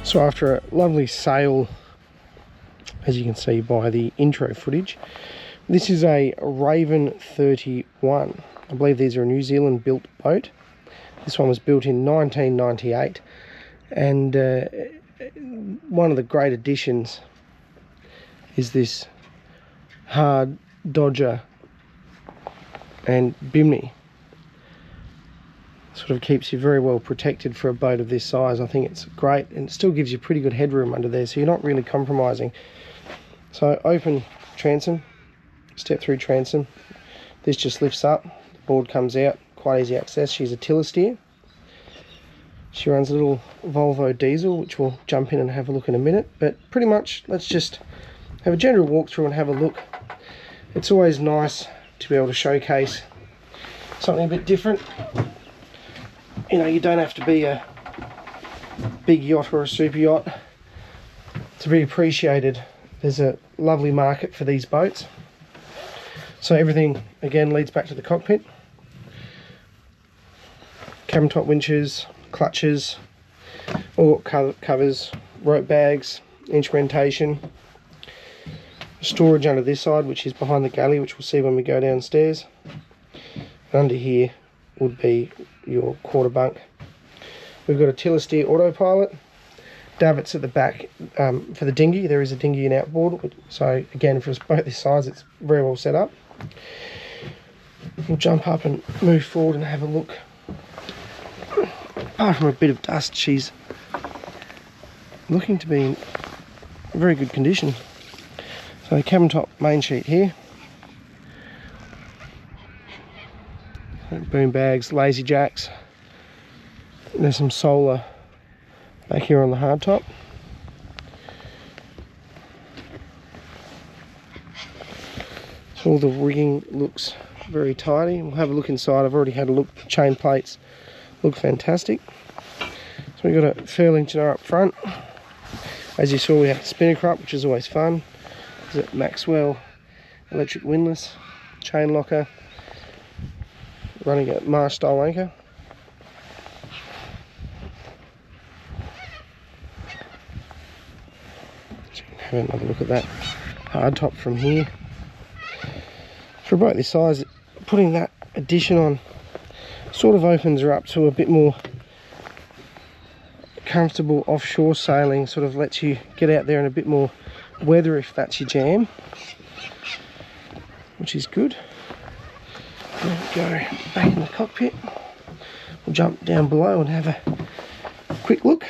So after a lovely sail, as you can see by the intro footage, this is a Raven 31. I believe these are a New Zealand built boat. This one was built in 1998, and one of the great additions is this hard dodger and bimini. Sort of keeps you very well protected for a boat of this size. I think it's great, and it still gives you pretty good headroom under there, so you're not really compromising. So open transom, step through transom, this just lifts up, the board comes out, quite easy access. She's a tiller steer. She runs a little Volvo diesel, which we'll jump in and have a look in a minute, but pretty much let's just have a general walkthrough and have a look. It's always nice to be able to showcase something a bit different. You know, you don't have to be a big yacht or a super yacht to be appreciated. There's a lovely market for these boats. So everything again leads back to the cockpit. Cabin top winches, clutches, all covers, rope bags, instrumentation, storage under this side, which is behind the galley, which we'll see when we go downstairs. And under here would be your quarter bunk. We've got a tiller steer autopilot, davits at the back for the dinghy. There is a dinghy and outboard, so again for a boat this size it's very well set up. We'll jump up and move forward and have a look. Apart from a bit of dust, she's looking to be in very good condition. So cabin top main sheet here, boom bags, lazy jacks. There's some solar back here on the hardtop. So all the rigging looks very tidy. We'll have a look inside. I've already had a look. The chain plates look fantastic. So we've got a furling chinook up front. As you saw, we have the spinnaker up, which is always fun. There's a Maxwell electric windlass, chain locker, running a Marsh style anchor. So you can have another look at that hardtop from here. For a boat this size, putting that addition on sort of opens her up to a bit more comfortable offshore sailing, sort of lets you get out there in a bit more weather if that's your jam, which is good. There we go, back in the cockpit. We'll jump down below and have a quick look.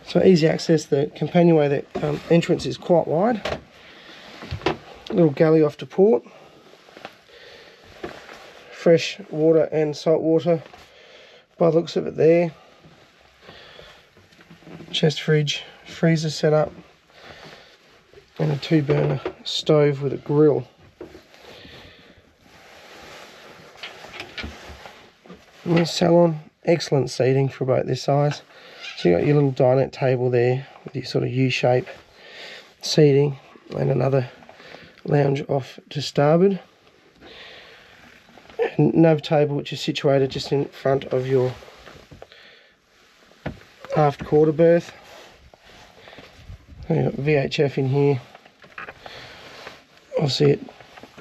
So easy access. The companionway, the entrance is quite wide. Little galley off to port. Fresh water and salt water by the looks of it there. Chest fridge, freezer set up, and a 2-burner stove with a grill. And the salon, excellent seating for a boat this size. So you got your little dinette table there with your sort of U-shape seating, and another lounge off to starboard. And nav table, which is situated just in front of your aft quarter berth. You've got VHF in here. Obviously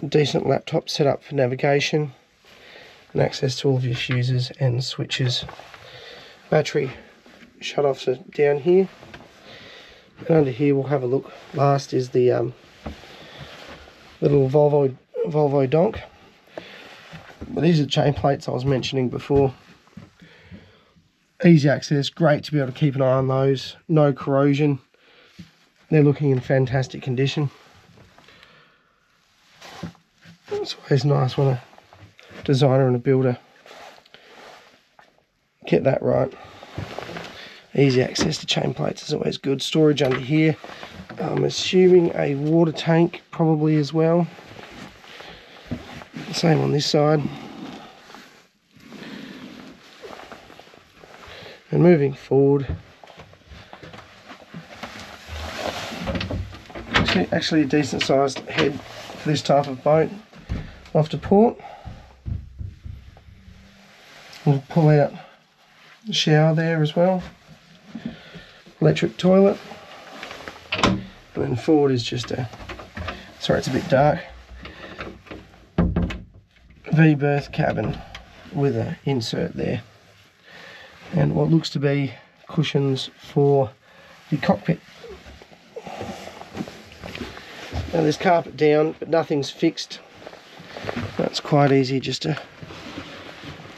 a decent laptop set up for navigation, and access to all of your fuses and switches. Battery shut-offs are down here. And under here we'll have a look. Last is the little Volvo donk. But these are chain plates I was mentioning before. Easy access, great to be able to keep an eye on those. No corrosion. They're looking in fantastic condition. It's always nice when a designer and a builder get that right. Easy access to chain plates is always good. Storage under here. I'm assuming a water tank probably as well. Same on this side. And moving forward, actually a decent sized head for this type of boat. Off to port. We'll pull out the shower there as well. electric toilet, and then forward is just a, sorry it's a bit dark, V-berth cabin with an insert there, and what looks to be cushions for the cockpit. Now there's carpet down, but nothing's fixed. That's quite easy just to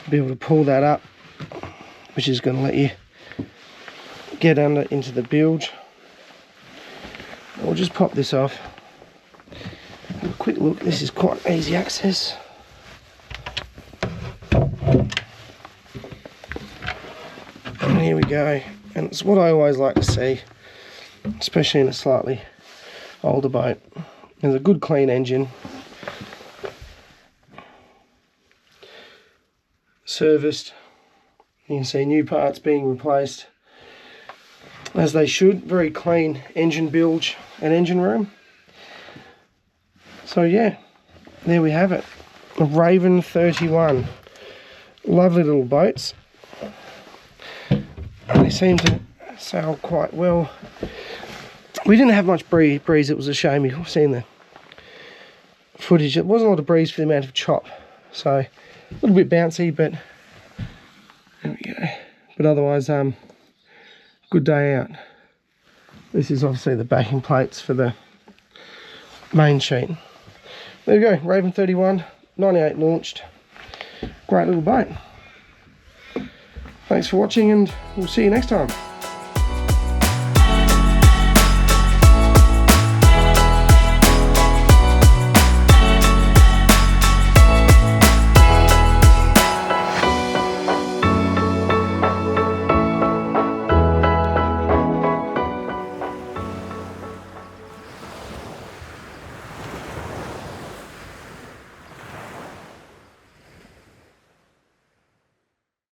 be able to pull that up, which is going to let you get under into the bilge. We'll just pop this off. Have a quick look, this is quite easy access. And here we go, and it's what I always like to see, especially in a slightly older boat. There's a good clean engine, serviced, you can see new parts being replaced as they should, very clean engine bilge and engine room. So yeah, there we have it, a Raven 31. Lovely little boats, and they seem to sail quite well. We didn't have much breeze, it was a shame. You've seen the footage, it wasn't a lot of breeze for the amount of chop, so a little bit bouncy, but there we go. But otherwise, good day out. This is obviously the backing plates for the main sheet. There you go, Raven 31, 98 launched. Great little boat. Thanks for watching, and we'll see you next time.